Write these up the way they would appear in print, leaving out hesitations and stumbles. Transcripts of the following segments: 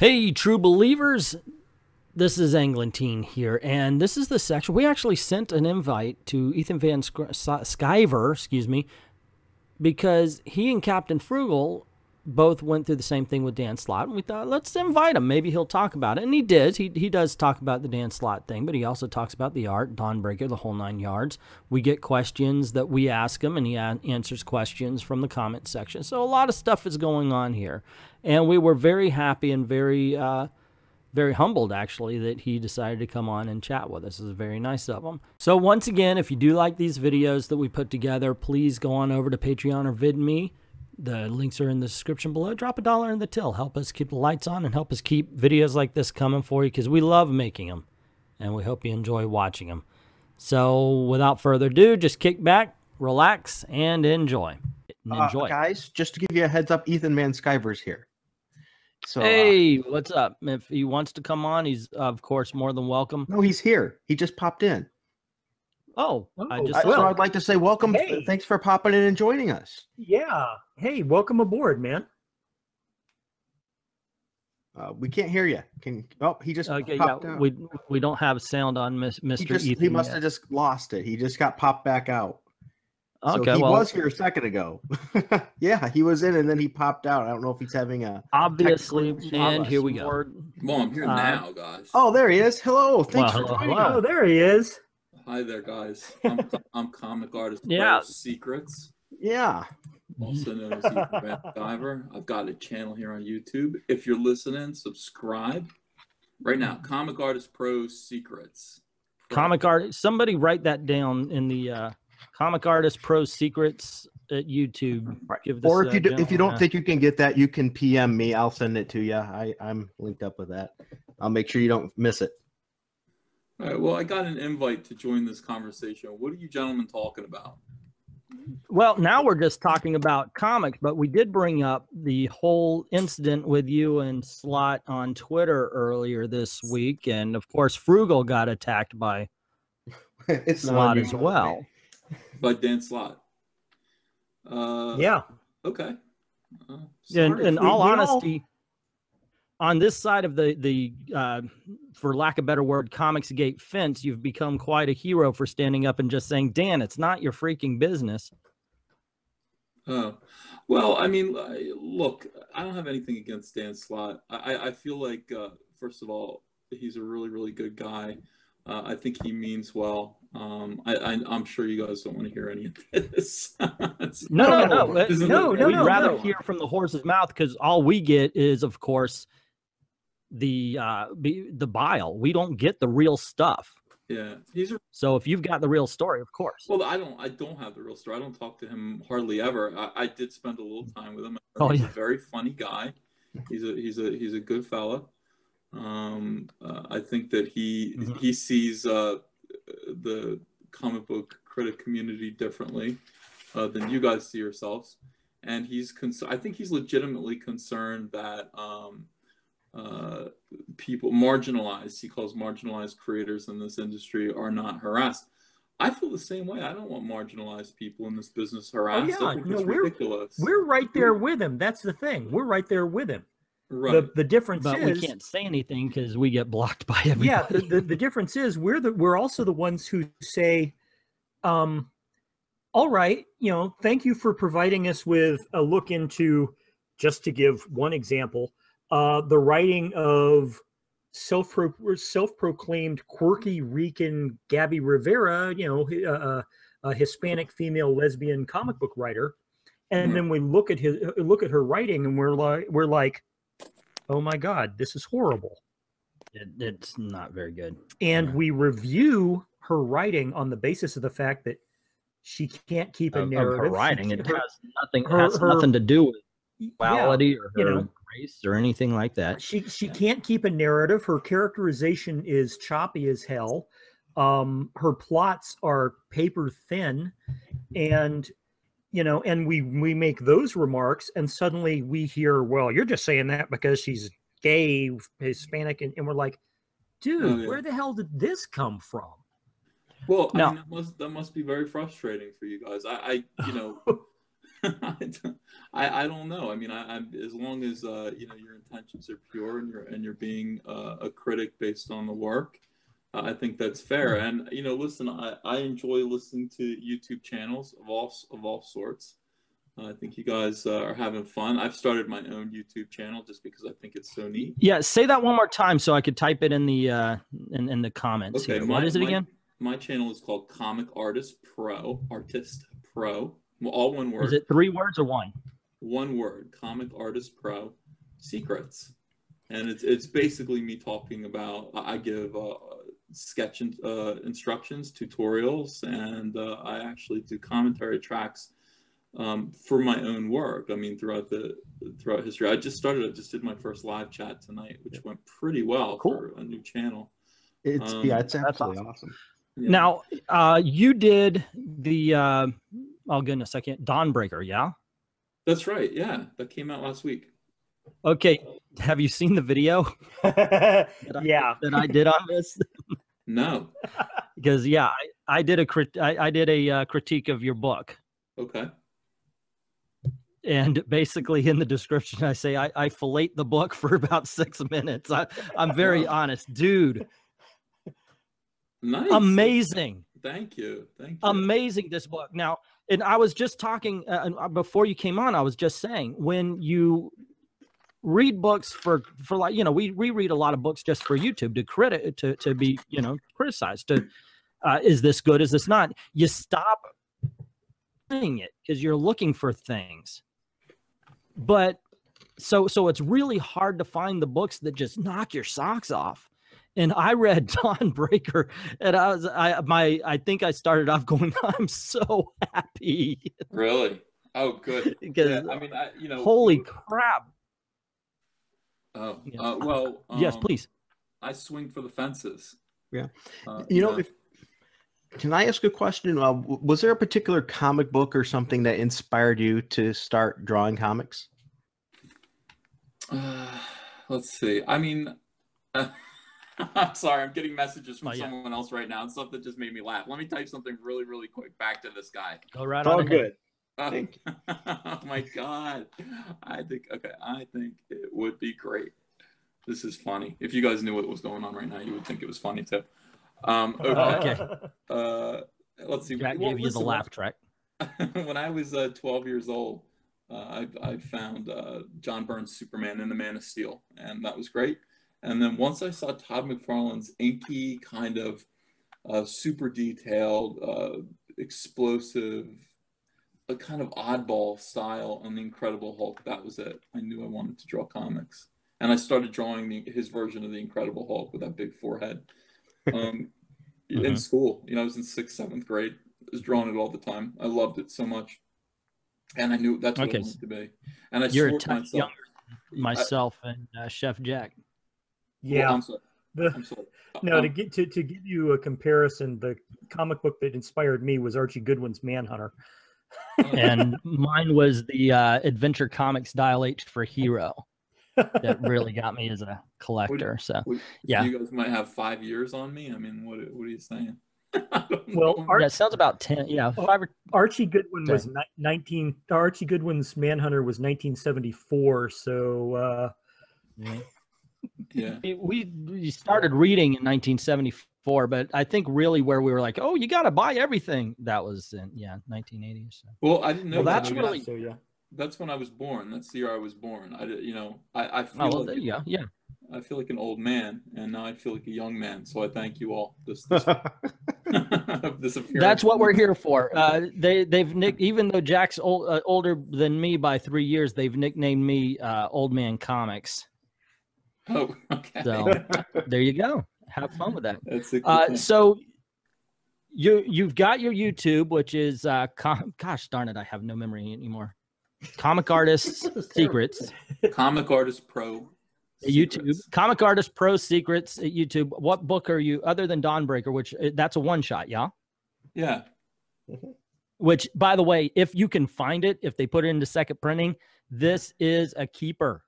Hey, true believers, this is Englentine here, and this is the section. We actually sent an invite to Ethan Van Sciver, excuse me, because he and Captain Frugal both went through the same thing with Dan Slott, and we thought, let's invite him. Maybe he'll talk about it, and he did. He does talk about the Dan Slott thing, but he also talks about the art, Dawnbreaker, the whole 9 yards. We get questions that we ask him, and he answers questions from the comment section. So a lot of stuff is going on here, and we were very happy and very humbled, actually, that he decided to come on and chat with us. It was very nice of him. So once again, if you do like these videos that we put together, please go on over to Patreon or VIDME. The links are in the description below. Drop $1 in the till. Help us keep the lights on and help us keep videos like this coming for you, because we love making them, and we hope you enjoy watching them. So without further ado, just kick back, relax, and enjoy. Guys, just to give you a heads up, Ethan Van Sciver's here. So, hey, what's up? If he wants to come on, he's, of course, more than welcome. No, he's here. He just popped in. Oh, so I'd like to say welcome. Hey. Thanks for popping in and joining us. Yeah. Hey, welcome aboard, man. We can't hear you. He just okay, popped yeah, out. we don't have sound on Mr. Ethan. He must have just lost it. He just got popped back out. Okay, so he well, was here a second ago. Yeah, he was in and then he popped out. I don't know if he's having a obviously. And here we go. Well, I'm here now, guys. Oh, there he is. Hello. Thanks for joining us. Oh, there he is. Hi there, guys. I'm comic artist Secrets. Yeah. Also known as Ethan Van Sciver. I've got a channel here on YouTube. If you're listening, subscribe right now. Comic Artist Pro Secrets. Comic artist. Somebody write that down in the Comic Artist Pro Secrets at YouTube. Right. Or if you don't think you can get that, you can PM me. I'll send it to you. I'm linked up with that. I'll make sure you don't miss it. All right. Well, I got an invite to join this conversation. What are you gentlemen talking about? Well, now we're just talking about comics, but we did bring up the whole incident with you and Slott on Twitter earlier this week, and of course, Frugal got attacked by Slott as well. By Dan Slott. Yeah. Okay. In all honesty, on this side of the for lack of a better word, Comicsgate fence, you've become quite a hero for standing up and just saying, Dan, it's not your freaking business. Oh, well, I mean, look, I don't have anything against Dan Slott. I feel like, first of all, he's a really, really good guy. I think he means well. I'm sure you guys don't want to hear any of this. No. We'd rather hear from the horse's mouth, because all we get is, of course, the bile. We don't get the real stuff. Yeah, so if you've got the real story, of course. Well, I don't have the real story. I don't talk to him hardly ever. I did spend a little time with him. He's a very funny guy. He's a good fella. I think that he sees the comic book critic community differently than you guys see yourselves, and I think he's legitimately concerned that people he calls marginalized creators in this industry, are not harassed. I feel the same way. I don't want marginalized people in this business harassed. Oh, yeah. I think it's ridiculous. We're right there with him. That's the thing. We're right there with him. Right. The difference is we can't say anything because we get blocked by everybody. Yeah, the difference is we're also the ones who say, all right, thank you for providing us with a look into, just to give one example, the writing of self-proclaimed quirky Rican Gabby Rivera, a Hispanic female lesbian comic book writer, and then we look at her writing, and we're like, oh my God, this is horrible. It's not very good. And we review her writing on the basis of the fact that she can't keep a narrative. Her writing, it has nothing to do with quality or her race or anything like that. She can't keep a narrative. Her characterization is choppy as hell. Her plots are paper thin, and we make those remarks, and suddenly we hear, well, you're just saying that because she's gay, Hispanic, and we're like, dude, where the hell did this come from? Well, I mean, that must be very frustrating for you guys. I don't know. I mean, I'm as long as you know, your intentions are pure and you're being a critic based on the work, I think that's fair. And you know, listen, I enjoy listening to YouTube channels of all sorts. I think you guys are having fun. I've started my own YouTube channel just because I think it's so neat. Yeah, say that one more time so I could type it in the comments. Okay, here. What is it again? My channel is called Comic Artist Pro. Well, all one word. Is it 3 words or 1? One word. Comic Artist Pro Secrets. And it's basically me talking about, I give sketch instructions, tutorials, and I actually do commentary tracks for my own work. I mean, throughout history. I just did my first live chat tonight, which went pretty well for a new channel. It's absolutely awesome. Yeah. Now, you did the oh goodness, I can't, Dawnbreaker, yeah? That's right. Yeah, that came out last week. Okay, have you seen the video? Yeah, that I did on this. No, because yeah, I did a critique of your book. Okay. And basically in the description, I say I fillet the book for about 6 minutes. I'm very honest, dude. Nice. Amazing. Thank you. Thank you. Amazing, this book. Now, and I was just talking before you came on, I was just saying, when you read books for like, you know, we read a lot of books just for YouTube to be, you know, criticized, to is this good, is this not? You stop saying it because you're looking for things. But so it's really hard to find the books that just knock your socks off. And I read Dawnbreaker, and I think I started off going, I'm so happy. Really? Oh, good. Because yeah, I mean, you know, holy crap. Oh, well, yes, please. I swing for the fences. Yeah. You know, can I ask a question? Was there a particular comic book or something that inspired you to start drawing comics? Let's see. I mean, I'm sorry, I'm getting messages from someone else right now and stuff that just made me laugh. Let me type something really, really quick back to this guy. Go right on. Good. Oh my God. I think it would be great. This is funny. If you guys knew what was going on right now, you would think it was funny too. Okay. Let's see. Jack gave you the laugh track. When I was 12 years old, I found John Byrne's Superman and the Man of Steel, and that was great. And then once I saw Todd McFarlane's inky, kind of super detailed, explosive, a kind of oddball style on the Incredible Hulk, that was it. I knew I wanted to draw comics, and I started drawing his version of the Incredible Hulk with that big forehead. In school, you know, I was in 6th, 7th grade. I was drawing it all the time. I loved it so much, and I knew that's what I wanted to be. And I you're swore a touch younger than myself and Chef Jack. Yeah. Well, I'm sorry. No, to give you a comparison, the comic book that inspired me was Archie Goodwin's Manhunter. And mine was the Adventure Comics Dial H for Hero. That really got me as a collector. Yeah, you guys might have 5 years on me. I mean, what are you saying? Well, it sounds about 10. Yeah, 5 or Archie Goodwin was 19. Archie Goodwin's Manhunter was 1974. So yeah, we started reading in 1974, but I think really where we were like, oh, you got to buy everything. That was in 1980s. So. Well, I didn't know. Well, that's really. So, yeah. That's when I was born. That's the year I was born. I feel I feel like an old man, and now I feel like a young man. So I thank you all. This That's what we're here for. Even though Jack's older than me by 3 years, they've nicknamed me Old Man Comics. Oh, okay. So there you go. Have fun with that. That's a good thing. So you've got your YouTube, which is gosh darn it, I have no memory anymore. Comic Artist Secrets. Comic Artist Pro. YouTube. Comic Artist Pro Secrets at YouTube. What book are you, other than Dawnbreaker, which that's a one-shot, yeah? Yeah. Which, by the way, if you can find it, if they put it into second printing, this is a keeper.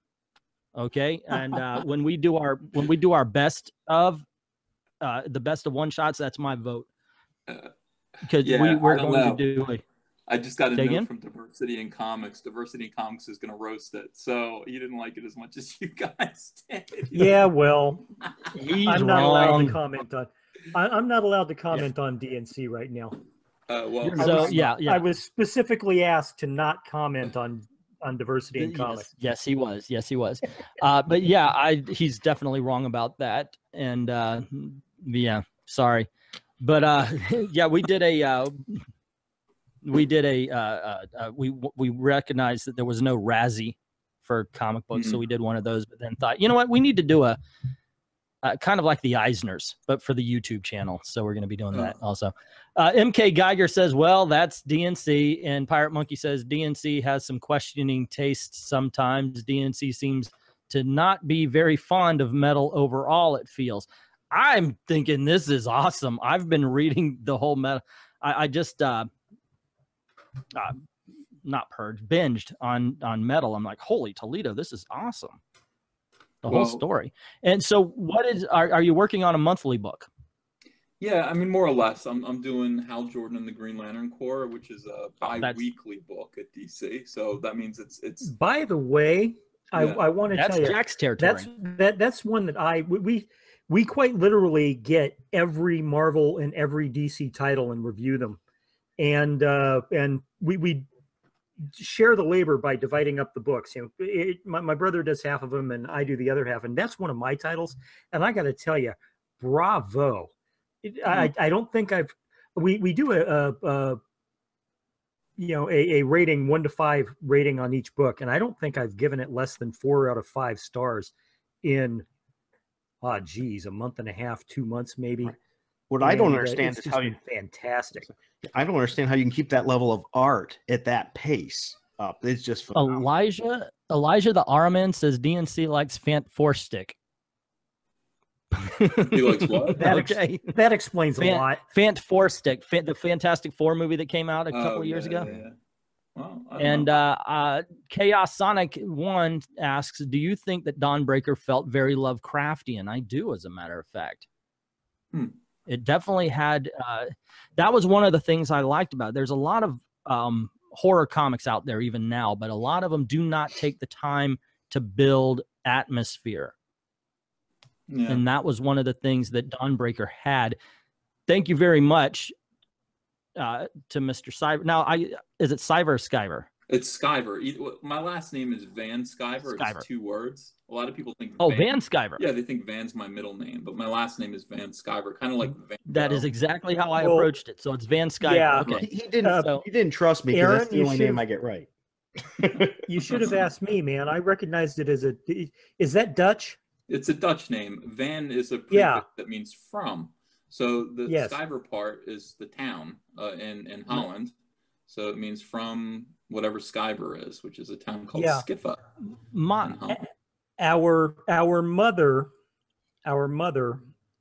Okay, and when we do our best of the best of one shots, that's my vote, because we're going to do it. I just got a note from Diversity in Comics. Diversity in Comics is going to roast it. So you didn't like it as much as you guys did. Yeah, well, I'm not allowed to comment on. I'm not allowed to comment on DNC right now. Well, so I was specifically asked to not comment on Diversity in Comics. Yes, he was. Yes, he was. But yeah, he's definitely wrong about that. And yeah, sorry. But yeah, we recognized that there was no Razzie for comic books, so we did one of those. But then thought, you know what, we need to do a kind of like the Eisners, but for the YouTube channel. So we're going to be doing that also. MK Geiger says, well, that's DNC. And Pirate Monkey says, DNC has some questioning tastes sometimes. DNC seems to not be very fond of metal overall, it feels. I'm thinking this is awesome. I've been reading the whole metal. I just not purged, binged on metal. I'm like, holy Toledo, this is awesome. The whole story. And so what is, are you working on a monthly book? Yeah, I mean, more or less. I'm doing Hal Jordan and the Green Lantern Corps, which is a bi-weekly book at DC. So that means it's By the way, I want to tell you, that's Jack's territory. That's one that we quite literally get every Marvel and every DC title and review them. And we share the labor by dividing up the books. You know, my brother does half of them and I do the other half, and that's one of my titles. And I got to tell you, bravo! I don't think we do a rating 1 to 5 rating on each book, and I don't think I've given it less than 4 out of 5 stars in a month and a half, 2 months maybe. What I don't understand is how you fantastic. I don't understand how you can keep that level of art at that pace up. It's just phenomenal. Elijah the Araman says DNC likes Fant Four Stick. He likes what? That explains a lot. Fant Four Stick, the Fantastic Four movie that came out a couple of years ago. Yeah. Well, and Chaos Sonic 1 asks, do you think that Dawnbreaker felt very Lovecraftian? I do, as a matter of fact. It definitely had, that was one of the things I liked about it. There's a lot of horror comics out there even now, but a lot of them do not take the time to build atmosphere. Yeah. And that was one of the things that Dawnbreaker had. Thank you very much to Mr. Sciver. Now, is it Sciver or Skyver? It's Skyver. My last name is Van Skyver. It's 2 words. A lot of people think Van Skyver. Yeah, they think Van's my middle name, but my last name is Van Skyver, kind of like Van. That is exactly how I approached it. So it's Van Skyver. Yeah, okay. He didn't trust me because that's the only name I get right. You should have asked me, man. I recognized it as is that Dutch? It's a Dutch name. Van is a prefix that means from. So the Skyver part is the town in Holland. So it means from whatever Skyver is, which is a town called Skiffa. Our mother,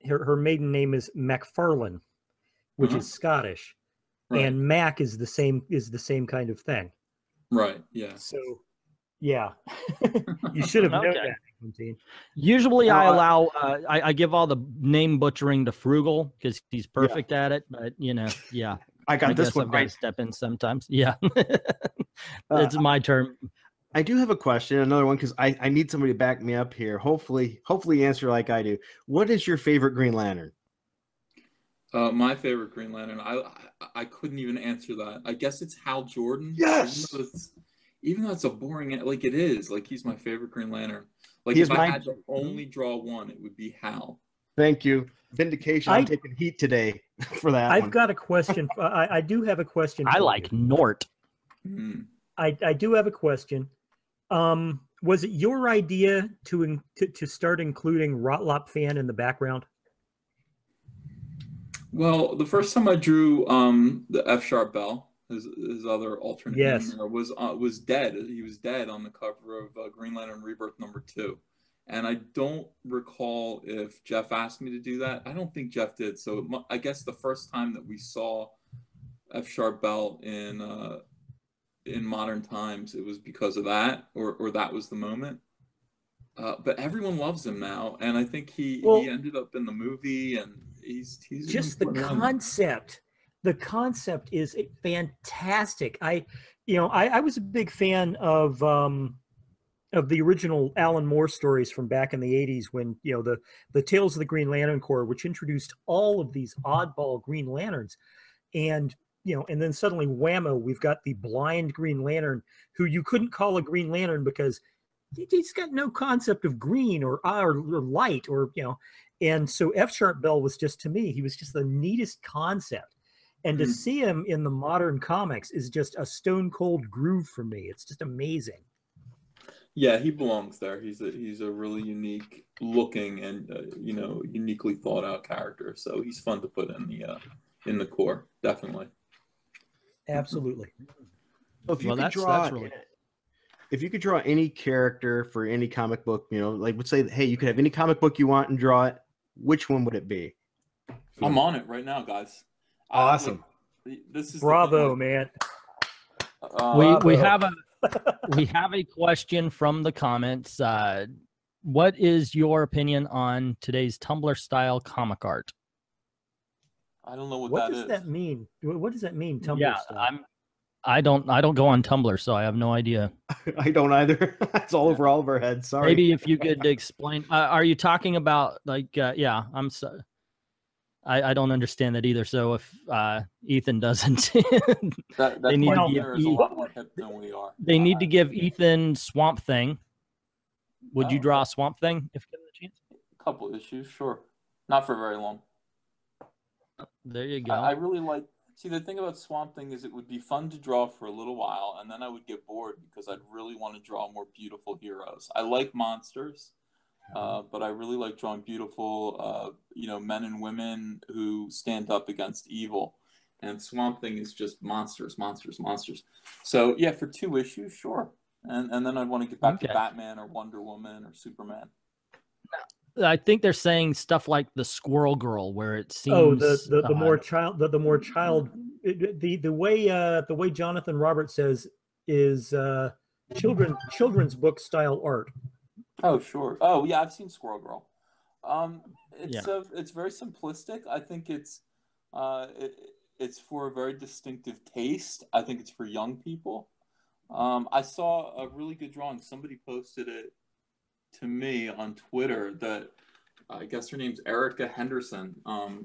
her maiden name is MacFarlane, which is Scottish, and Mac is the same kind of thing. Right. Yeah. So, yeah, you should have known that. Usually, I allow I give all the name butchering to Frugal because he's perfect at it. But I got this one right. Step in sometimes. Yeah, it's my turn. I do have a question, another one, because I need somebody to back me up here. Hopefully answer like I do. What is your favorite Green Lantern? My favorite Green Lantern, I couldn't even answer that. I guess it's Hal Jordan. Yes. Even though it's a boring, like it is, like he's my favorite Green Lantern. Like if I had to only draw one, it would be Hal. Thank you. Vindication. I'm taking heat today for that. I've got a question. I do have a question. I like Nort. I do have a question. Was it your idea to start including Rotlop Fan in the background? Well, the first time I drew the F-sharp Bell, his other alternate name there, was dead. He was dead on the cover of Green Lantern Rebirth #2. And I don't recall if Jeff asked me to do that. I don't think Jeff did. So I guess the first time that we saw F-sharp Bell in modern times, it was because of that, or that was the moment. But everyone loves him now, and I think he ended up in the movie, and he's just the concept the concept is fantastic. I was a big fan of the original Alan Moore stories from back in the 80s when, the Tales of the Green Lantern Corps, which introduced all of these oddball Green Lanterns. And, and then suddenly, whammo, we've got the blind Green Lantern who you couldn't call a Green Lantern because he's got no concept of green or light and so F Sharp Bell was just, to me, he was just the neatest concept. And to see him in the modern comics is just a stone cold groove for me. It's just amazing. Yeah, he belongs there. He's a really unique looking and uniquely thought out character. So he's fun to put in the core, definitely. Absolutely. So if you could draw, if you could draw any character for any comic book, like let's say, hey, you could have any comic book you want and draw it. Which one would it be? I'm on it right now, guys. Awesome. This is bravo, man. We have a question from the comments. What is your opinion on today's Tumblr style comic art? I don't know what that is. What does that mean? What does that mean? Tumblr style? I don't go on Tumblr, so I have no idea. I don't either. It's all over all of our heads. Sorry. Maybe if you could explain. Are you talking about I'm sorry. I don't understand that either. So if Ethan doesn't, they need to give a lot more hip than we are. They need to give Ethan Swamp Thing. Would you draw a Swamp Thing if given the chance? A couple issues, sure. Not for very long. There you go. I really like. See, the thing about Swamp Thing is it would be fun to draw for a little while, and then I would get bored because I'd really want to draw more beautiful heroes. I like monsters. But I really like drawing beautiful, men and women who stand up against evil. And Swamp Thing is just monsters, monsters, monsters. So, yeah, for 2 issues, sure. And then I'd want to get back to Batman or Wonder Woman or Superman. I think they're saying stuff like the Squirrel Girl, where it seems the way Jonathan Roberts says is children's book style art. Oh, sure. Oh, yeah, I've seen Squirrel Girl. It's very simplistic. I think it's for a very distinctive taste. I think it's for young people. I saw a really good drawing. Somebody posted it to me on Twitter that I guess her name's Erica Henderson,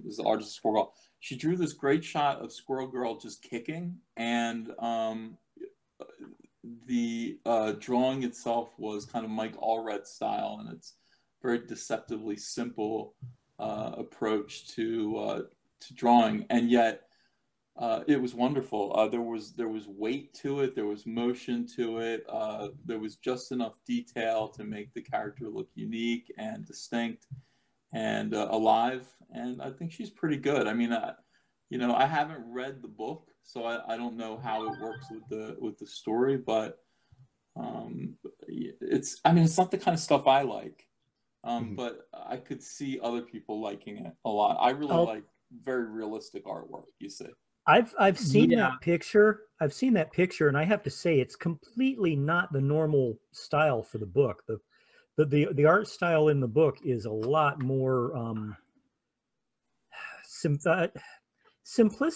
is the artist of Squirrel Girl. She drew this great shot of Squirrel Girl just kicking, and the drawing itself was kind of Mike Allred style, and it's very deceptively simple approach to drawing, and yet it was wonderful. There was weight to it, there was motion to it, there was just enough detail to make the character look unique and distinct and alive, and I think she's pretty good. I mean, I haven't read the book, so I don't know how it works with the story, but it's not the kind of stuff I like, but I could see other people liking it a lot. I really like very realistic artwork, you see. I've seen that picture. I've seen that picture, and I have to say it's completely not the normal style for the book. The art style in the book is a lot more simplistic.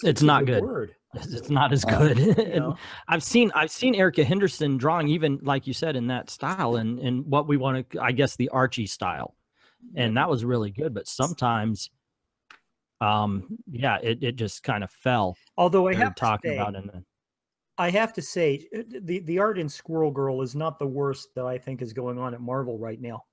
It's not good. Word. It's not as good. I've seen Erica Henderson drawing, even like you said, in that style, and what we want to, I guess, the Archie style, and that was really good. But sometimes, it just kind of fell. Although I have to say, the art in Squirrel Girl is not the worst that I think is going on at Marvel right now.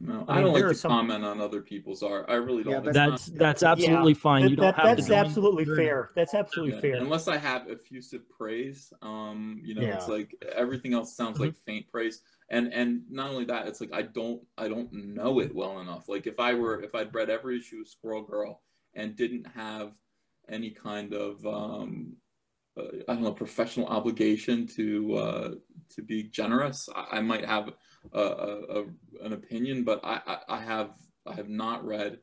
No, I don't like to comment on other people's art. I really don't. That's absolutely fine. You don't have to. That's absolutely fair. That's absolutely fair. Unless I have effusive praise, it's like everything else sounds like faint praise. And not only that, it's like I don't know it well enough. Like if I'd read every issue of Squirrel Girl and didn't have any kind of professional obligation to be generous, I might have an opinion, but I have not read,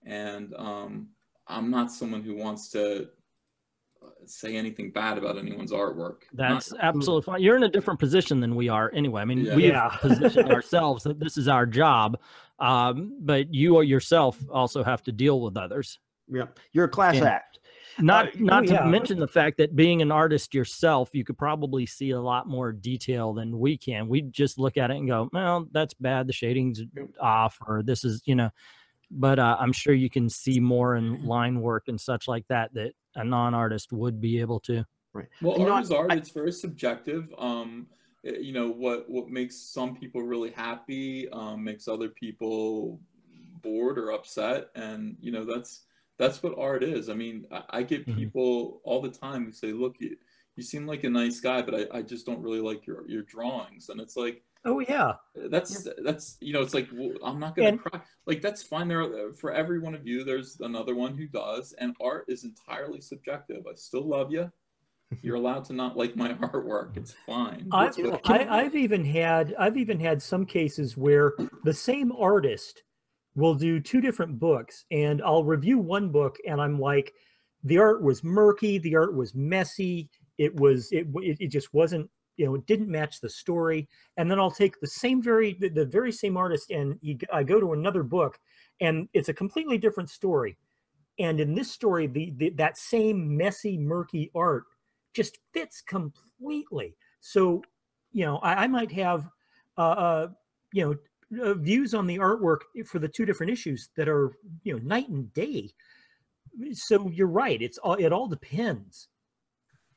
and I'm not someone who wants to say anything bad about anyourself artwork. That's absolutely fine. You're in a different position than we are anyway. I mean, we have positioned ourselves that this is our job, but you yourself also have to deal with others. Yeah, you're a class act. Not to mention the fact that being an artist yourself, you could probably see a lot more detail than we can. We just look at it and go, well, that's bad. The shading's off, or this is, you know, but I'm sure you can see more in line work and such like that a non-artist would be able to. Right. Well, art is art. It's very subjective. You know, what makes some people really happy makes other people bored or upset, and you know, that's what art is. I mean, I get people all the time who say, look, you seem like a nice guy, but I just don't really like your drawings. And it's like, oh yeah, that's you know, it's like, well, I'm not gonna cry. Like, that's fine. There, for every one of you, there's another one who does, and art is entirely subjective. I still love you. You're allowed to not like my artwork. It's fine. I've even had some cases where the same artist will do two different books, and I'll review one book and I'm like, the art was murky, the art was messy, it just wasn't, you know, it didn't match the story. And then I'll take the very same artist, and I go to another book and it's a completely different story. And in this story, that same messy, murky art just fits completely. So, you know, I might have, you know, views on the artwork for the two different issues that are, you know, night and day. So you're right. It all depends.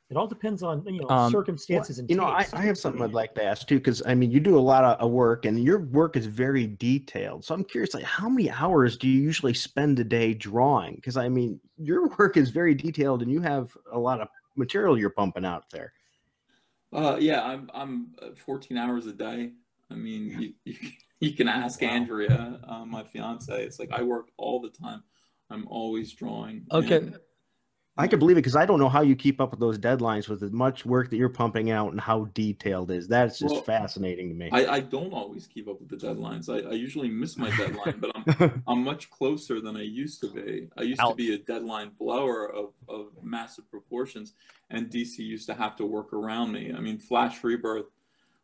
It all depends on, you know, circumstances and you know, I have something I'd like to ask too, because I mean, you do a lot of work, and your work is very detailed. So I'm curious, like, how many hours do you usually spend a day drawing? Because I mean, your work is very detailed, and you have a lot of material you're pumping out there. Yeah, I'm 14 hours a day. I mean, you can ask Andrea, my fiance. It's like I work all the time. I'm always drawing. Okay. I can believe it, because I don't know how you keep up with those deadlines with as much work that you're pumping out and how detailed it is. That's just fascinating to me. I don't always keep up with the deadlines. I usually miss my deadline, but I'm much closer than I used to be. I used to be a deadline blower of massive proportions, and DC used to have to work around me. I mean, Flash Rebirth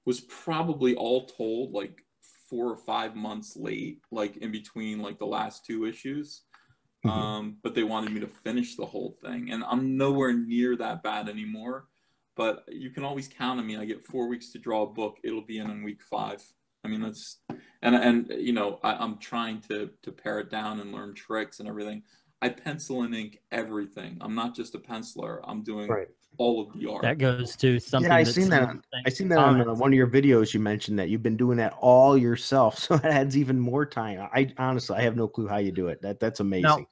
was probably all told like 4 or 5 months late, like in between like the last 2 issues. But they wanted me to finish the whole thing, and I'm nowhere near that bad anymore. But you can always count on me. I get 4 weeks to draw a book. It'll be in week 5. I mean, that's, and you know, I'm trying to pare it down and learn tricks and everything. I pencil and ink everything. I'm not just a penciler. I'm doing all of the art. That goes to something. Yeah, I seen that on one of your videos. You mentioned that you've been doing that all yourself, so that adds even more time. I honestly, I have no clue how you do it. That's amazing. Now,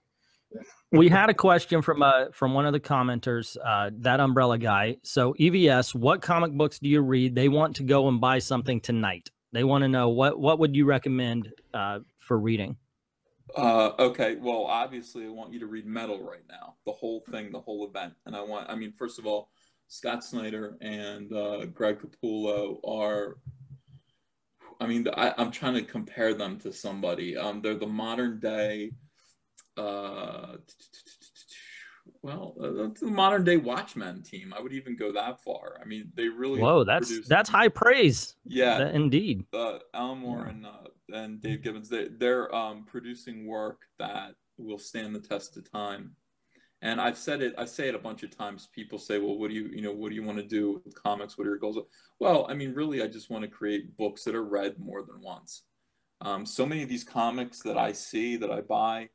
we had a question from one of the commenters, that umbrella guy. So EVS, what comic books do you read? They want to go and buy something tonight. They want to know what would you recommend for reading? Okay, well, obviously I want you to read Metal right now, the whole thing, the whole event. And I mean, first of all, Scott Snyder and Greg Capullo are, I mean, I'm trying to compare them to somebody. They're the modern day, that's the modern day Watchmen team. I would even go that far. I mean, they really. Whoa, that's high praise. Yeah, indeed. Alan Moore and Dave Gibbons, they're producing work that will stand the test of time. And I say it a bunch of times. People say, well, what do you want to do with comics? What are your goals? Well, I mean, really, I just want to create books that are read more than once. So many of these comics that I see, that I buy,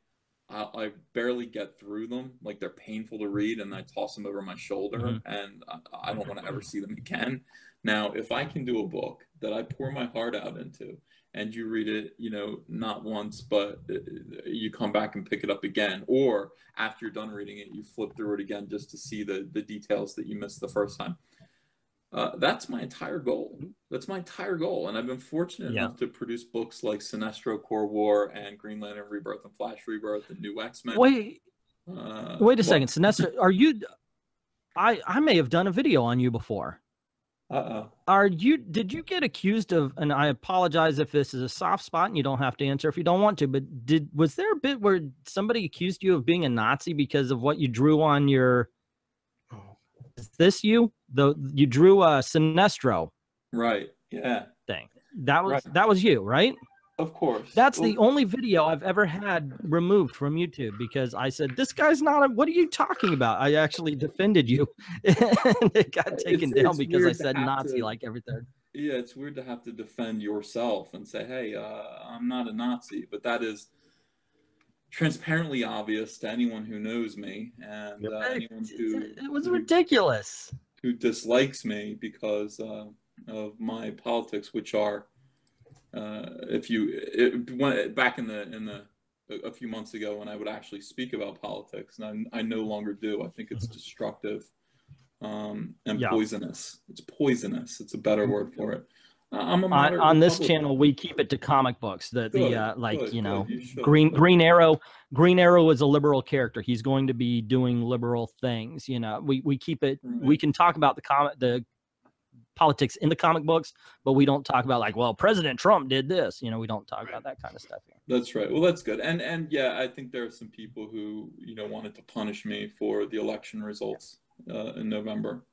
I barely get through them. Like, they're painful to read, and I toss them over my shoulder, and I don't want to ever see them again. Now, if I can do a book that I pour my heart out into, and you read it, you know, not once, but you come back and pick it up again, or after you're done reading it, you flip through it again just to see the details that you missed the first time. That's my entire goal. That's my entire goal. And I've been fortunate enough to produce books like Sinestro Core War and Green Lantern Rebirth and Flash Rebirth and New X-Men. Wait a second. Sinestro, are you, I may have done a video on you before. Did you get accused of, and I apologize if this is a soft spot and you don't have to answer if you don't want to, but was there a bit where somebody accused you of being a Nazi because of what you drew on your, is this you? You drew a Sinestro. Right. Yeah. Thing. That was you, right? Of course. That's the only video I've ever had removed from YouTube because I said, this guy's not what are you talking about? I actually defended you. And it got taken down because I said Nazi like every third. Yeah, it's weird to have to defend yourself and say, hey, I'm not a Nazi. But that is transparently obvious to anyone who knows me. And anyone who... It was ridiculous. Who dislikes me because of my politics, which are... back in a few months ago when I would actually speak about politics, and I no longer do. I think it's destructive and poisonous. It's poisonous. It's a better word for it. I'm a moderate on this Republican. channel. We keep it to comic books. Green Arrow. Green Arrow is a liberal character. He's going to be doing liberal things. You know, we keep it. Right. We can talk about the politics in the comic books, but we don't talk about like, well, President Trump did this. You know, we don't talk about that kind of stuff here. That's right. Well, that's good. And yeah, I think there are some people who, you know, wanted to punish me for the election results in November.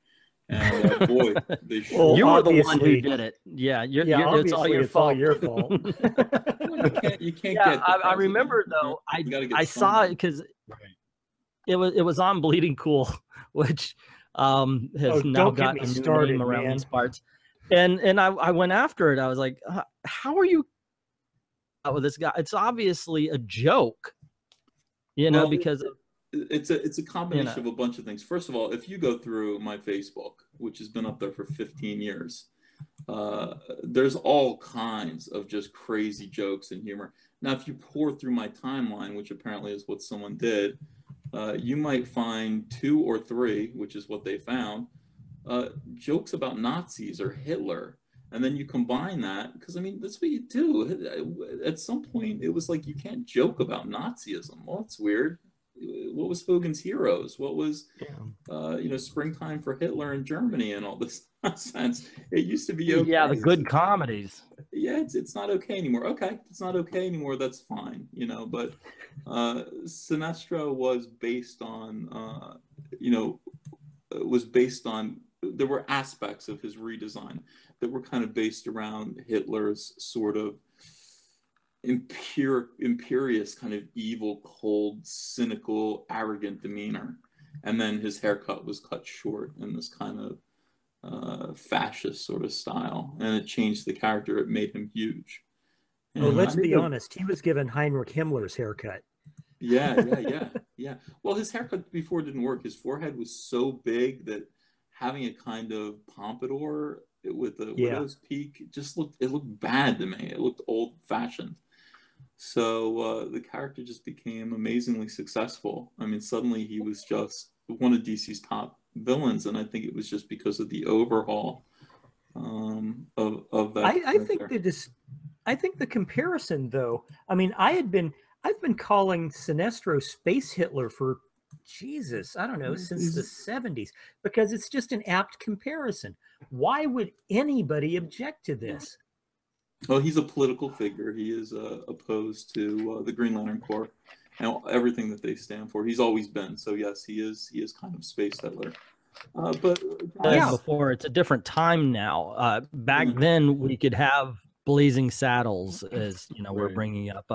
And boy, they sure. Well, you were the one who did it. Yeah, it's all your fault. Your fault. you can't get. I remember though. I saw it because it was on Bleeding Cool, which has now gotten a new name around these parts. And I went after it. I was like, how are you with this guy? It's obviously a joke, you know, because it's a combination of a bunch of things. First of all, if you go through my Facebook, which has been up there for 15 years, there's all kinds of just crazy jokes and humor. Now, if you pour through my timeline, which apparently is what someone did, you might find 2 or 3, which is what they found, jokes about Nazis or Hitler. And then you combine that, because I mean, that's what you do. At some point, it was like, you can't joke about Nazism. Well, it's weird. What was Hogan's Heroes? What was, you know, Springtime for Hitler in Germany and all this nonsense? It used to be okay. Yeah, the good comedies. Yeah, it's not okay anymore. Okay, it's not okay anymore. That's fine, you know. But Sinestro was based on, you know, there were aspects of his redesign that were kind of based around Hitler's sort of imperious, kind of evil, cold, cynical, arrogant demeanor. And then his haircut was cut short in this kind of fascist sort of style. And it changed the character. It made him huge. And well, let's be honest. He was given Heinrich Himmler's haircut. Yeah. Well, his haircut before didn't work. His forehead was so big that having a kind of pompadour with a widow's peak it looked bad to me. It looked old-fashioned. So the character just became amazingly successful. I mean, suddenly he was just one of DC's top villains, and I think it was just because of the overhaul of that. I think the comparison, though. I mean, I've been calling Sinestro Space Hitler for Jesus, I don't know, since the 70s, because it's just an apt comparison. Why would anybody object to this? Well, he's a political figure. He is opposed to the Green Lantern Corps and everything that they stand for. He's always been. So yes, he is kind of Space Hitler. But before, it's a different time now. Back then, we could have Blazing Saddles, as you know, we're bringing up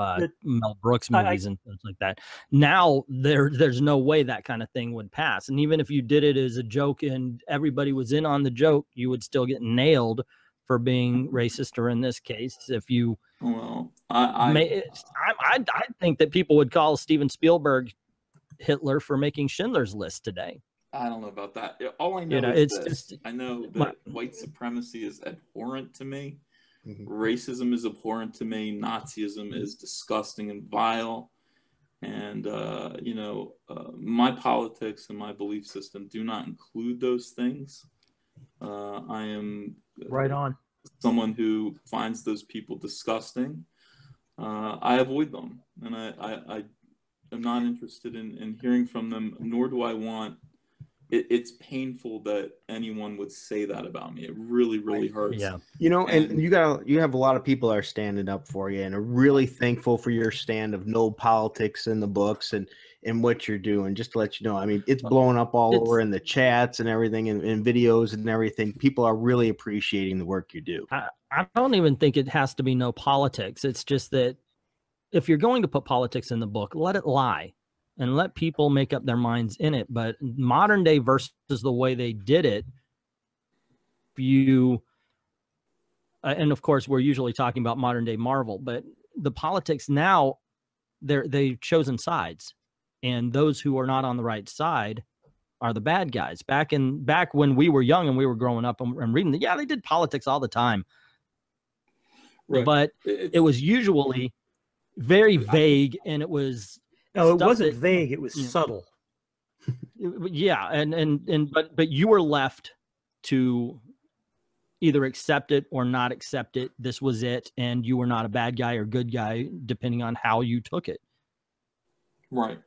Mel Brooks movies and things like that. Now there's no way that kind of thing would pass. And even if you did it as a joke and everybody was in on the joke, you would still get nailed for being racist, or in this case, if you I think that people would call Steven Spielberg Hitler for making Schindler's List today. I don't know about that. All I know is this. I know that white supremacy is abhorrent to me. Racism is abhorrent to me. Nazism is disgusting and vile. And, you know, my politics and my belief system do not include those things. I am someone who finds those people disgusting. I avoid them. And I am not interested in hearing from them, nor do I want... It's painful that anyone would say that about me. It really, really hurts. Yeah, you know, and you have a lot of people that are standing up for you and are really thankful for your stand of no politics in the books. And in what you're doing. Just to let you know, I mean, it's blowing up all over in the chats and everything, and videos and everything. People are really appreciating the work you do. I don't even think it has to be no politics. It's just that if you're going to put politics in the book, let it lie and let people make up their minds in it. But modern day versus the way they did it, and of course we're usually talking about modern day Marvel, but the politics now, they've chosen sides, and those who are not on the right side are the bad guys. Back when we were young and we were growing up and reading, yeah, they did politics all the time, right. But it was usually very vague, and it was it wasn't vague, it was subtle. Yeah, but you were left to either accept it or not accept it. This was it, and you were not a bad guy or good guy depending on how you took it. Right.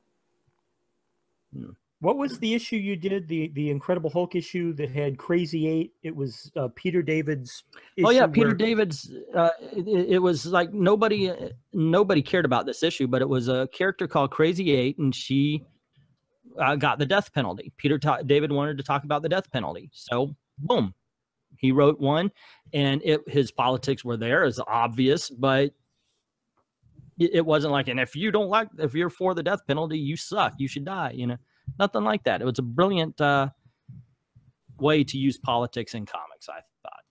What was the issue you did? The Incredible Hulk issue that had Crazy 8. It was Peter David's issue. Oh yeah, Peter David's. It was like nobody cared about this issue, but it was a character called Crazy 8, and she got the death penalty. David wanted to talk about the death penalty, so boom, he wrote one, and his politics were there as obvious, but it wasn't like, and if you're for the death penalty, you suck, you should die, you know. Nothing like that. It was a brilliant way to use politics in comics, I thought.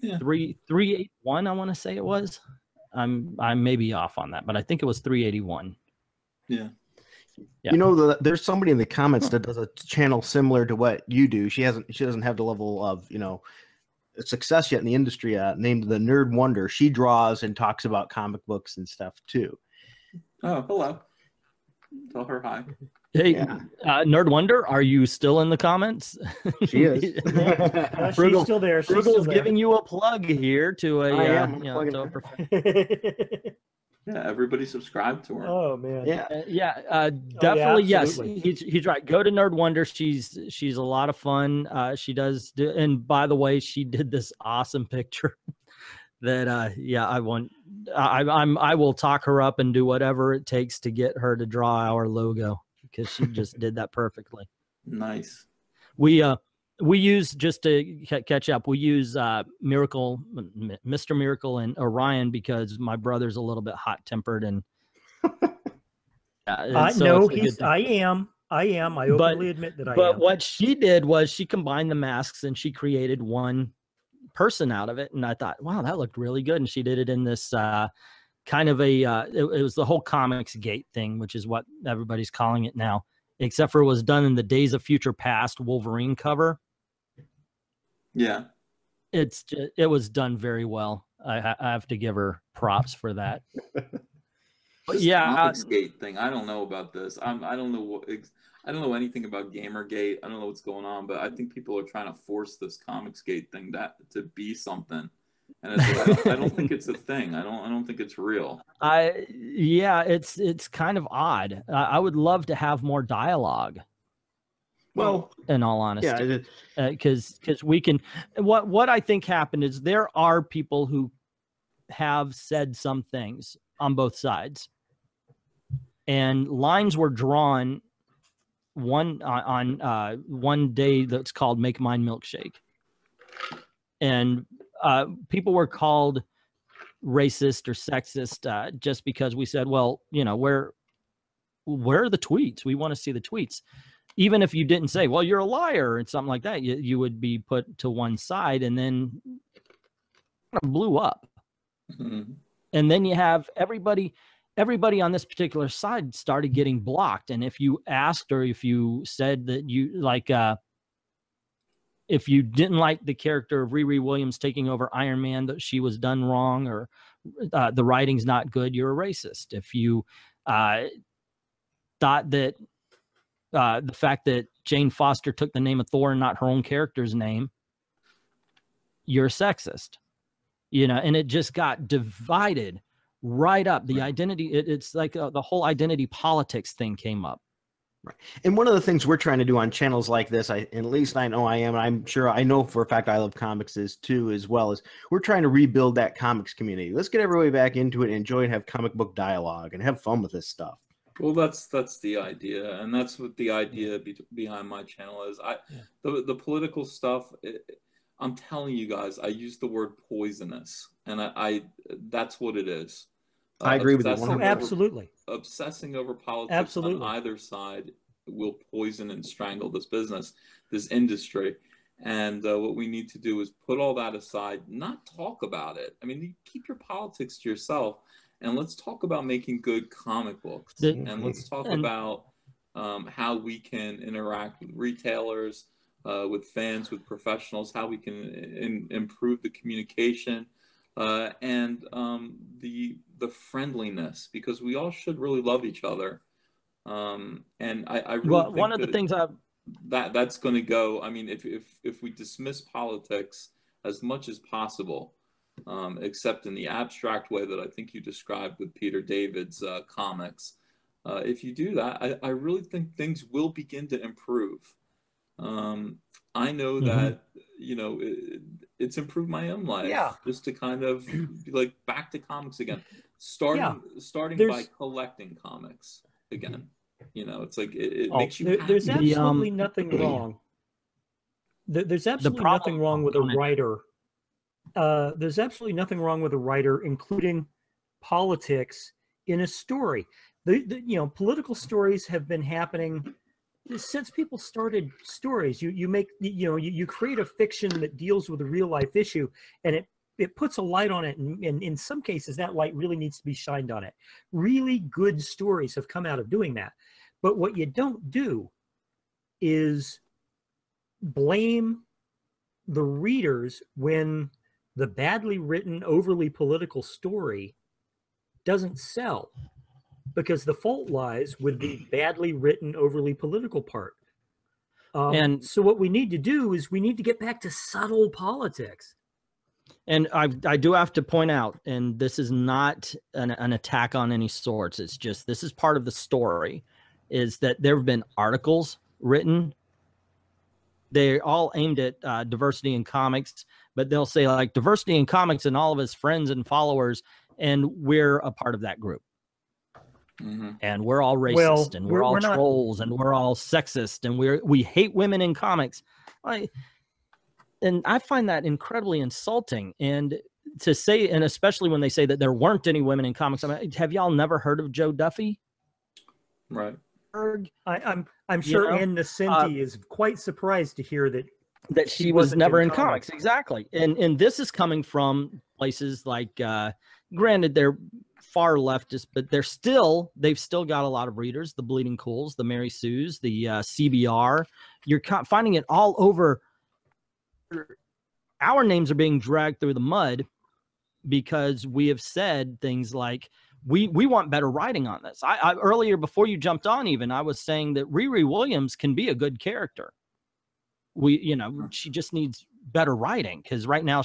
Yeah. 381, I want to say it was. I may be off on that, but I think it was 381. Yeah. You know, there's somebody in the comments that does a channel similar to what you do. She doesn't have the level of, you know, success yet in the industry, named the Nerd Wonder. She draws and talks about comic books and stuff too. Oh, hello. Tell her hi. Hey, Nerd Wonder, are you still in the comments? She is. She's still there. Frugal's giving you a plug here to a, yeah, everybody subscribe to her. Oh man. Definitely. Yes, he's right. Go to Nerd Wonder. She's a lot of fun. She does and by the way, she did this awesome picture that I will talk her up and do whatever it takes to get her to draw our logo, because she just did that perfectly. Nice. We use, just to catch up, we use Miracle, Mr. Miracle, and Orion, because my brother's a little bit hot-tempered, and no, I am. I openly admit that I am. But what she did was she combined the masks and she created one person out of it, and I thought, wow, that looked really good. And she did it in this kind of a it was the whole Comics Gate thing, which is what everybody's calling it now, except for it was done in the Days of Future Past Wolverine cover. Yeah, it was done very well. I have to give her props for that. But yeah, Comics Gate thing, I don't know about this. I don't know anything about Gamergate. I don't know what's going on, but I think people are trying to force this Comics Gate thing to be something, and I don't think it's a thing. I don't think it's real. It's kind of odd. I would love to have more dialogue. Well, in all honesty, because we can. What I think happened is there are people who have said some things on both sides, and lines were drawn on one day that's called Make Mine Milkshake, and people were called racist or sexist just because we said, well, you know, where are the tweets? We want to see the tweets. Even if you didn't say, well, you're a liar and something like that, you would be put to one side, and then it blew up. Mm-hmm. And then you have everybody on this particular side started getting blocked. And if you asked, or if you said that you like, if you didn't like the character of Riri Williams taking over Iron Man, that she was done wrong, or the writing's not good, you're a racist. If you thought that the fact that Jane Foster took the name of Thor and not her own character's name, you're a sexist. You know, and it just got divided right up. The identity, it's like the whole identity politics thing came up. Right. And one of the things we're trying to do on channels like this, at least I know I am, and I'm sure I know for a fact I Love Comics is too, as well, as we're trying to rebuild that comics community. Let's get everybody back into it and enjoy and have comic book dialogue and have fun with this stuff. Well, that's the idea, and that's what the idea behind my channel is. The political stuff. I'm telling you guys, I use the word poisonous, and I that's what it is. I agree with you. Oh, absolutely. Obsessing over politics absolutely. on either side will poison and strangle this business, this industry. And what we need to do is put all that aside, not talk about it. I mean, you keep your politics to yourself, and let's talk about making good comic books. And let's talk about how we can interact with retailers, with fans, with professionals, how we can improve the communication and the friendliness, because we all should really love each other. And I really think one of the things that's going to go. I mean, if we dismiss politics as much as possible, except in the abstract way that I think you described with Peter David's comics, if you do that, I really think things will begin to improve. I know that, you know, it's improved my own life. Yeah. Just to kind of be like back to comics again, starting by collecting comics again. You know, it's like it makes you happy. There's absolutely nothing wrong. There's absolutely nothing wrong with a writer. There's absolutely nothing wrong with a writer including politics in a story. You know, political stories have been happening since people started stories. You create a fiction that deals with a real life issue, and it puts a light on it, and in some cases that light really needs to be shined on it. Really good stories have come out of doing that. But what you don't do is blame the readers when the badly written, overly political story doesn't sell, because the fault lies with the badly written, overly political part. And so what we need to do is we need to get back to subtle politics. And I do have to point out, and this is not an attack on any sorts, it's just this is part of the story, is that there have been articles written. They're all aimed at diversity in comics, but they'll say like diversity in comics and all of his friends and followers, and we're a part of that group. And we're all racist, and we're all trolls, and we're all sexist, and we hate women in comics. And I find that incredibly insulting. And to say, and especially when they say that there weren't any women in comics. I mean, have y'all never heard of Joe Duffy? Right. I'm sure Ann Nesenti is quite surprised to hear that she was never in comics. Exactly. And this is coming from places like, granted, they're far leftist, but they've still got a lot of readers. The Bleeding Cools, the Mary Sues, the CBR. You're finding it all over. Our names are being dragged through the mud because we have said things like, we want better writing on this. I earlier, before you jumped on, even I was saying that Riri Williams can be a good character. She just needs better writing, because right now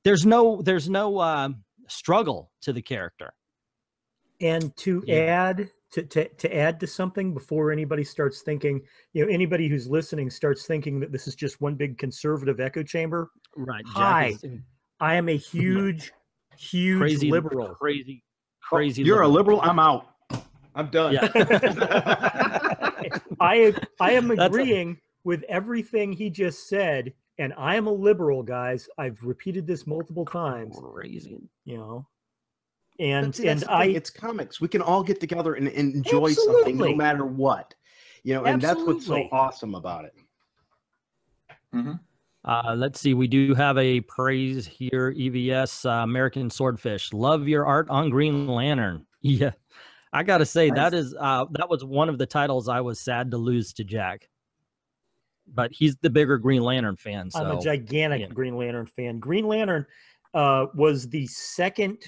there's no struggle to the character. And to add to something before anybody starts thinking, anybody who's listening starts thinking that this is just one big conservative echo chamber. Right. I am a huge crazy liberal. Crazy. You're a liberal. I'm out. I'm done. Yeah. I am agreeing with everything he just said, and I am a liberal, guys. I've repeated this multiple times. Crazy. And it's comics. We can all get together and enjoy something no matter what. And that's what's so awesome about it. Let's see. We do have a praise here. EVS, American Swordfish. Love your art on Green Lantern. Yeah. I got to say, that was one of the titles I was sad to lose to Jack. But he's the bigger Green Lantern fan. So I'm a gigantic Green Lantern fan. Green Lantern was the second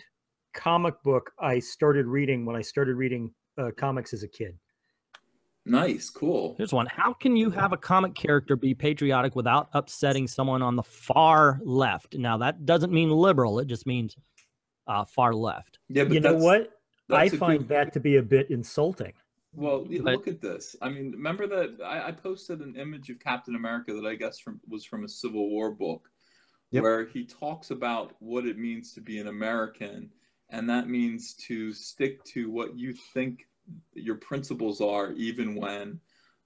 comic book I started reading when I started reading comics as a kid. Nice, cool. Here's one. How can you have a comic character be patriotic without upsetting someone on the far left? Now, that doesn't mean liberal. It just means far left. Yeah, but you know what? I find that to be a bit insulting. Well, look at this. I mean, remember that I posted an image of Captain America that I guess was from a Civil War book, where he talks about what it means to be an American, and that means to stick to what you think your principles are, even when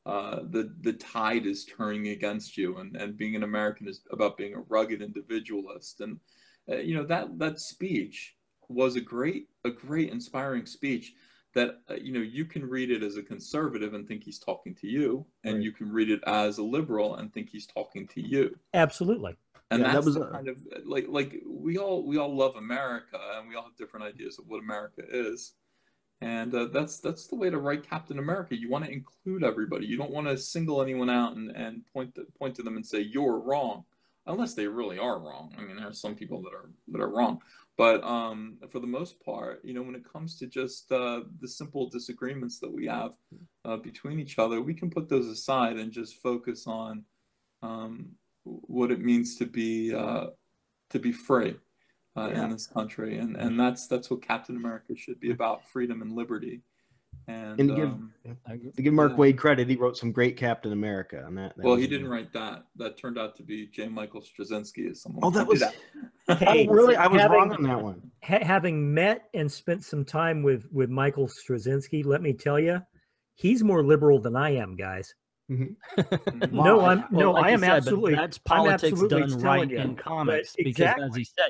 the tide is turning against you, and being an American is about being a rugged individualist. And you know, that speech was a great inspiring speech that you know, you can read it as a conservative and think he's talking to you, and Right. you can read it as a liberal and think he's talking to you. Absolutely. And Yeah, that's that was the kind of like we all love America, and we all have different ideas of what America is. And that's the way to write Captain America. You want to include everybody. You don't want to single anyone out and point to them and say you're wrong, unless they really are wrong. I mean, there are some people that are wrong, but for the most part, you know, when it comes to just the simple disagreements that we have between each other, we can put those aside and just focus on what it means to be free. In this country, and that's what Captain America should be about: freedom and liberty. And to give Mark Waid credit, he wrote some great Captain America on that. Well, he didn't write that. That turned out to be J. Michael Straczynski as someone. Oh, that was. Hey, oh, really? I was wrong on that one. Having met and spent some time with Michael Straczynski, let me tell you, he's more liberal than I am, guys. Mm-hmm. I am absolutely. That's politics absolutely done right you. in comics, But because as he said,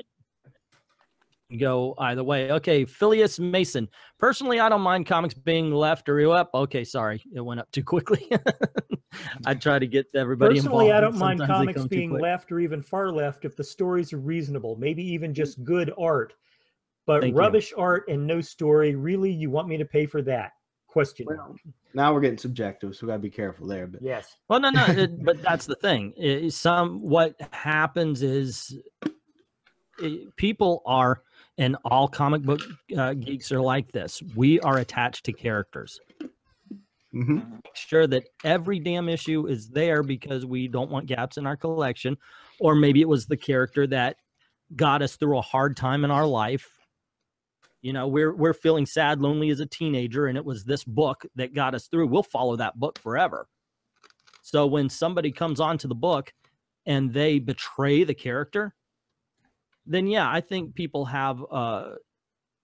go either way. Okay, Phileas Mason. Personally, I don't mind comics being left or up. Okay, sorry, it went up too quickly. I try to get everybody Personally, involved. I don't mind Sometimes comics being left or even far left if the stories are reasonable, maybe even just good art. But rubbish art and no story, really, you want me to pay for that? Question mark. Now we're getting subjective, so we got to be careful there. But yes. Well, no, but that's the thing. What happens is people are, and all comic book geeks are like this. We are attached to characters. Make sure that every damn issue is there because we don't want gaps in our collection, or maybe it was the character that got us through a hard time in our life. You know, we're feeling sad, lonely as a teenager, and it was this book that got us through. We'll follow that book forever. So when somebody comes onto the book and they betray the character, then yeah, I think people have a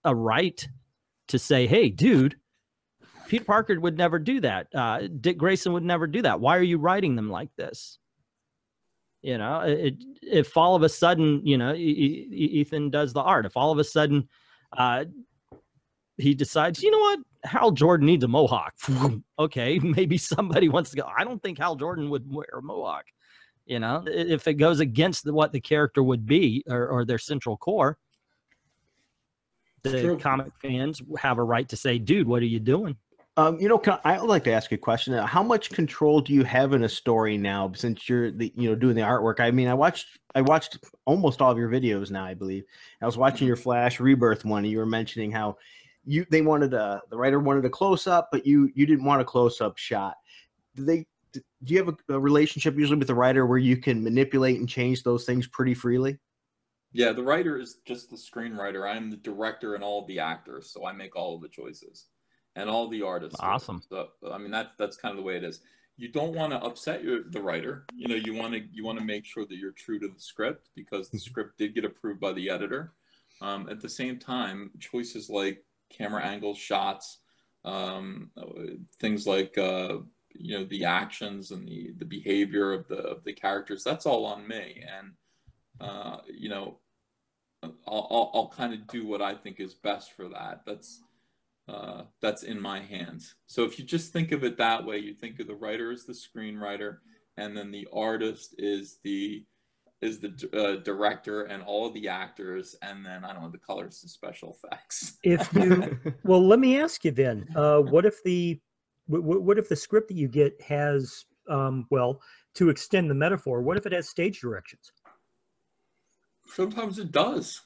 right to say, hey, dude, Peter Parker would never do that. Dick Grayson would never do that. Why are you writing them like this? You know, if all of a sudden, you know, Ethan does the art, if all of a sudden he decides, you know what, Hal Jordan needs a mohawk. Okay, maybe somebody wants to go, I don't think Hal Jordan would wear a mohawk. You know, if it goes against what the character would be, or their central core, the comic fans have a right to say, dude, what are you doing? You know, I would like to ask you a question. How much control do you have in a story now, since you're doing the artwork? I mean, I watched almost all of your videos now, I believe. I was watching your Flash Rebirth one, and you were mentioning how they wanted the writer wanted a close up, but you didn't want a close up shot. Do you have a relationship usually with the writer where you can manipulate and change those things pretty freely? Yeah, the writer is just the screenwriter. I'm the director and all the actors, so I make all of the choices. And all the artists. Awesome. So, I mean, that's kind of the way it is. You don't want to upset the writer. You know, you want to make sure that you're true to the script, because the script did get approved by the editor. At the same time, choices like camera angles, shots, things like you know, the actions and the behavior of the characters, that's all on me. And you know, I'll kind of do what I think is best for that. That's in my hands. So if you just think of it that way, you think of the writer as the screenwriter, and then the artist is the director and all of the actors, and then I don't know, the colors and special effects. Well, let me ask you then, what if the script that you get has well, to extend the metaphor, what if it has stage directions? Sometimes it does.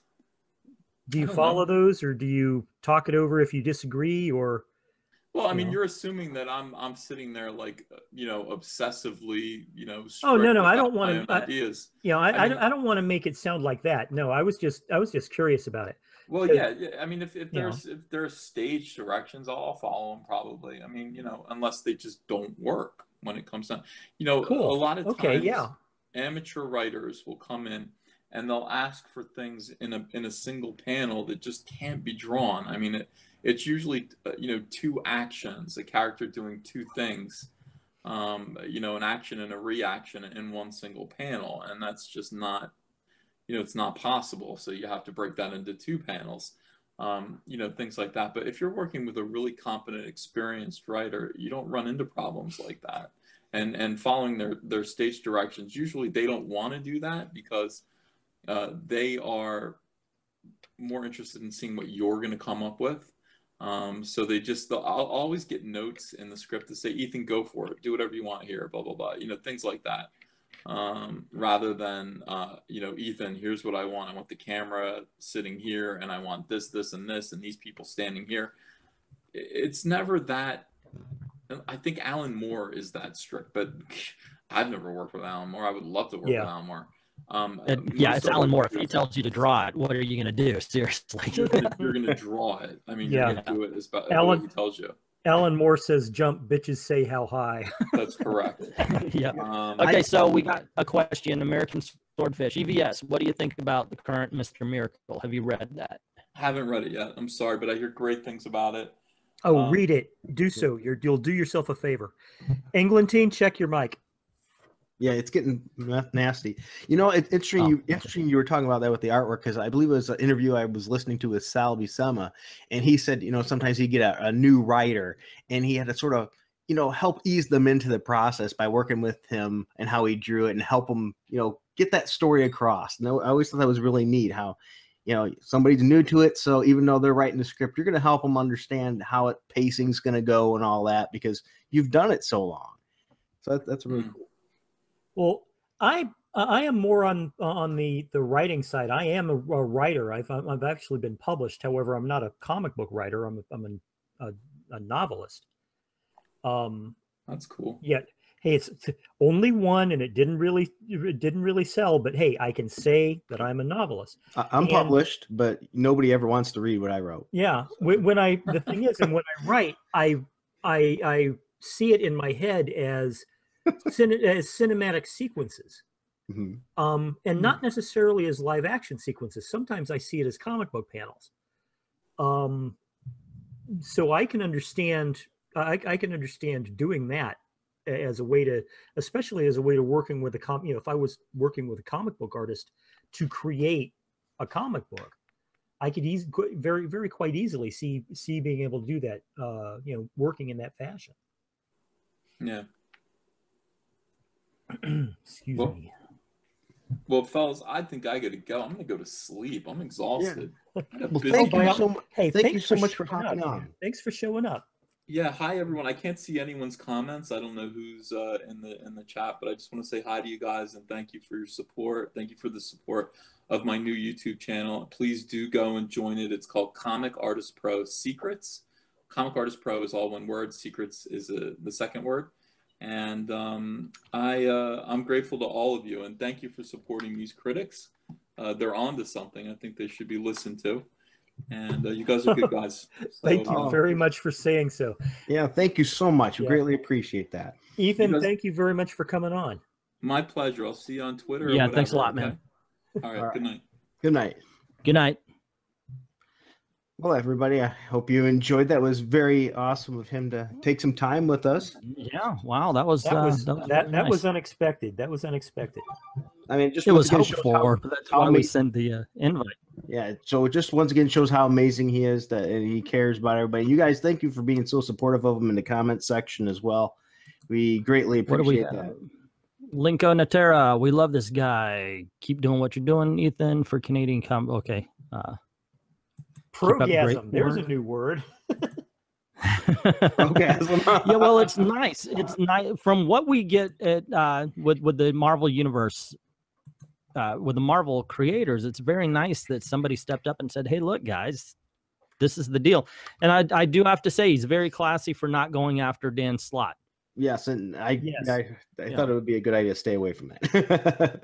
Do you follow those, or do you talk it over if you disagree, or? Well, I mean, you're assuming that I'm sitting there like, you know, obsessively, you know. Oh no, I don't want to. Ideas. I don't want to make it sound like that. No, I was just curious about it. Well, yeah. I mean, if there's stage directions, I'll follow them probably. I mean, you know, unless they just don't work when it comes down. You know, a lot of times, amateur writers will come in and they'll ask for things in a single panel that just can't be drawn. I mean, it's usually you know, two actions, a character doing two things, you know, an action and a reaction in one single panel, and that's just not, you know, it's not possible. So you have to break that into two panels, you know, things like that. But if you're working with a really competent, experienced writer, you don't run into problems like that. And following their stage directions, usually they don't want to do that because they are more interested in seeing what you're going to come up with. So I'll always get notes in the script to say, Ethan, go for it, do whatever you want here, blah, blah, blah, you know, things like that. Rather than, you know, Ethan, here's what I want the camera sitting here, and I want this, this, and this, and these people standing here. It's never that. I think Alan Moore is that strict, but I've never worked with Alan Moore. I would love to work with Alan Moore. Yeah, it's Alan Moore. If he tells you to draw it, what are you going to do? Seriously. You're going to draw it. I mean, you're going to do it as what he tells you. Alan Moore says, jump, bitches say how high. That's correct. Yeah. Okay, so we got a question. American Swordfish, EVS, what do you think about the current Mr. Miracle? Have you read that? Haven't read it yet. I'm sorry, but I hear great things about it. Oh, read it. Do so. You'll do yourself a favor. Englentine, check your mic. Yeah, it's getting nasty. You know, it's interesting. Interesting you were talking about that with the artwork, because I believe it was an interview I was listening to with Sal Buscema, and he said, you know, sometimes he'd get a new writer, and he had to sort of, you know, help ease them into the process by working with him and how he drew it and help them, you know, get that story across. And I always thought that was really neat how, you know, somebody's new to it, so even though they're writing the script, you're going to help them understand how pacing's going to go and all that, because you've done it so long. So that's really cool. Well, I am more on the writing side. I am a writer. I've actually been published. However, I'm not a comic book writer. I'm a novelist. That's cool. Yeah. Hey, it's only one, and it didn't really sell. But hey, I can say that I'm a novelist. I'm published, but nobody ever wants to read what I wrote. Yeah. The thing is, and when I write, I see it in my head as cinematic sequences, and not necessarily as live action sequences. Sometimes I see it as comic book panels. So I can understand. I can understand doing that as a way to, especially as a way to working with you know, if I was working with a comic book artist to create a comic book, I could very quite easily see being able to do that. You know, working in that fashion. Yeah. Excuse me. Well, fellas, I think I got to go. I'm going to go to sleep. I'm exhausted. Yeah. Well, thank you so much for hopping on. Thanks for showing up. Yeah, hi everyone. I can't see anyone's comments. I don't know who's in the chat, but I just want to say hi to you guys and thank you for your support. Thank you for the support of my new YouTube channel. Please do go and join it. It's called Comic Artist Pro Secrets. Comic Artist Pro is all one word. Secrets is the second word. And I'm grateful to all of you, and thank you for supporting these critics. They're on to something. I think they should be listened to. And you guys are good guys. So, thank you very much for saying so. Yeah, thank you so much. We greatly appreciate that. Ethan, thank you very much for coming on. My pleasure. I'll see you on Twitter. Yeah, thanks a lot, man. All right, good night. Good night. Good night. Well, everybody, I hope you enjoyed that. It was very awesome of him to take some time with us. Yeah, wow, that was unexpected. That was unexpected. I mean, just it was hoped for. That's why we sent the invite. Yeah, so it just once again shows how amazing he is, and he cares about everybody. You guys, thank you for being so supportive of him in the comments section as well. We greatly appreciate that. Linko Natera, we love this guy. Keep doing what you're doing, Ethan, for Canadian Okay. Progasm. There's a new word. Yeah, well, it's nice. It's nice from what we get at with the Marvel universe, with the Marvel creators. It's very nice that somebody stepped up and said, "Hey, look, guys, this is the deal." And I do have to say, he's very classy for not going after Dan Slott. Yes, and I thought it would be a good idea to stay away from that.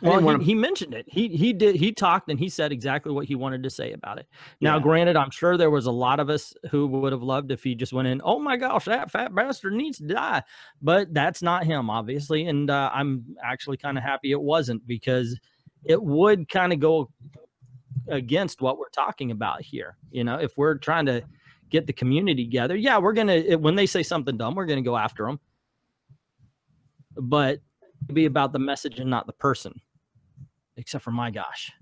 Well, he mentioned it. He talked and he said exactly what he wanted to say about it. Now, granted, I'm sure there was a lot of us who would have loved if he just went in, "Oh my gosh, that fat bastard needs to die." But that's not him, obviously. And I'm actually kind of happy it wasn't, because it would kind of go against what we're talking about here. You know, if we're trying to get the community together, yeah, we're going to, when they say something dumb, we're going to go after them. But it'd be about the message and not the person, except for my gosh.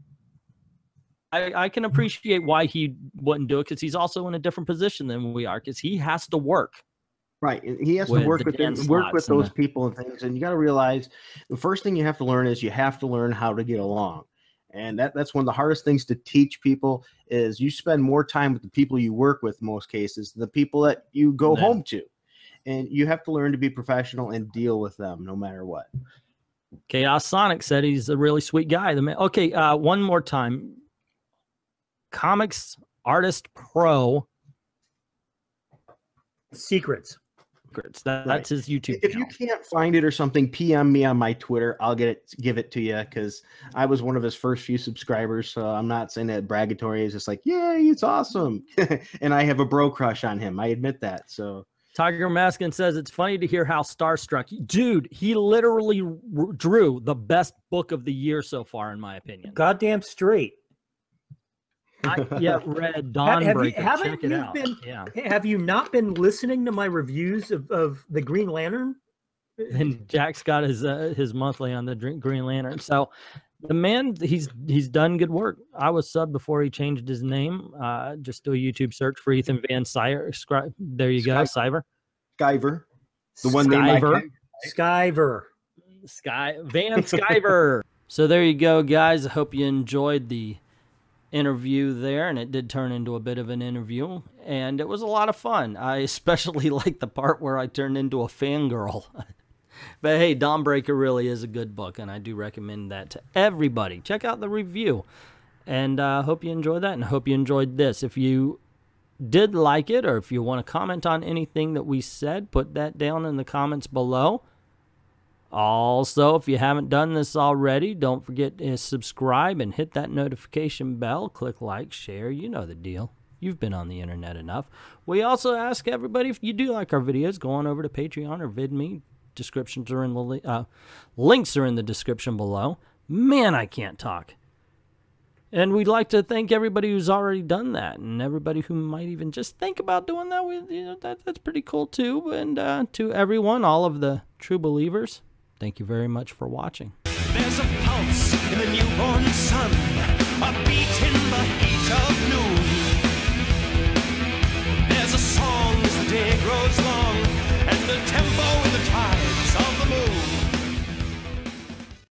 I can appreciate why he wouldn't do it, because he's also in a different position than we are, because he has to work. Right. He has to work with those people and things. And you got to realize the first thing you have to learn is you have to learn how to get along. And that's one of the hardest things to teach people is you spend more time with the people you work with in most cases than the people that you go home to. And you have to learn to be professional and deal with them no matter what. Chaos Sonic said he's a really sweet guy. The man. Okay, one more time. Comics Artist Pro Secrets. That's his YouTube If channel. you can't find it or something, PM me on my Twitter. I'll give it to you, because I was one of his first few subscribers. So I'm not saying that bragatory. It's just like, yeah, it's awesome. And I have a bro crush on him. I admit that. So TigerMaskenRH says it's funny to hear how starstruck. Dude, he literally drew the best book of the year so far, in my opinion. Goddamn straight. I yet read Dawnbreaker. Check it out. Have you not been listening to my reviews of the Green Lantern? And Jack's got his monthly on the Green Lantern. So the man, he's done good work. I was subbed before he changed his name. Just do a YouTube search for Ethan Van Sciver. There you go, Sciver. Skyver. The one name Skyver. Van Sciver. So there you go, guys. I hope you enjoyed the interview there, and it did turn into a bit of an interview, and it was a lot of fun. I especially like the part where I turned into a fangirl. But hey, Dawnbreaker really is a good book, and I do recommend that to everybody. Check out the review, and hope you enjoyed that, and hope you enjoyed this. If you did like it, or if you want to comment on anything that we said, put that down in the comments below. Also, if you haven't done this already, don't forget to subscribe and hit that notification bell. Click like, share. You know the deal. You've been on the internet enough. We also ask everybody, if you do like our videos, go on over to Patreon or VidMe. Descriptions are in the links are in the description below. Man, I can't talk. And we'd like to thank everybody who's already done that, and everybody who might even just think about doing that. That's pretty cool too. And to everyone, all of the true believers, thank you very much for watching. There's a pulse in the newborn sun, a beat in the heat of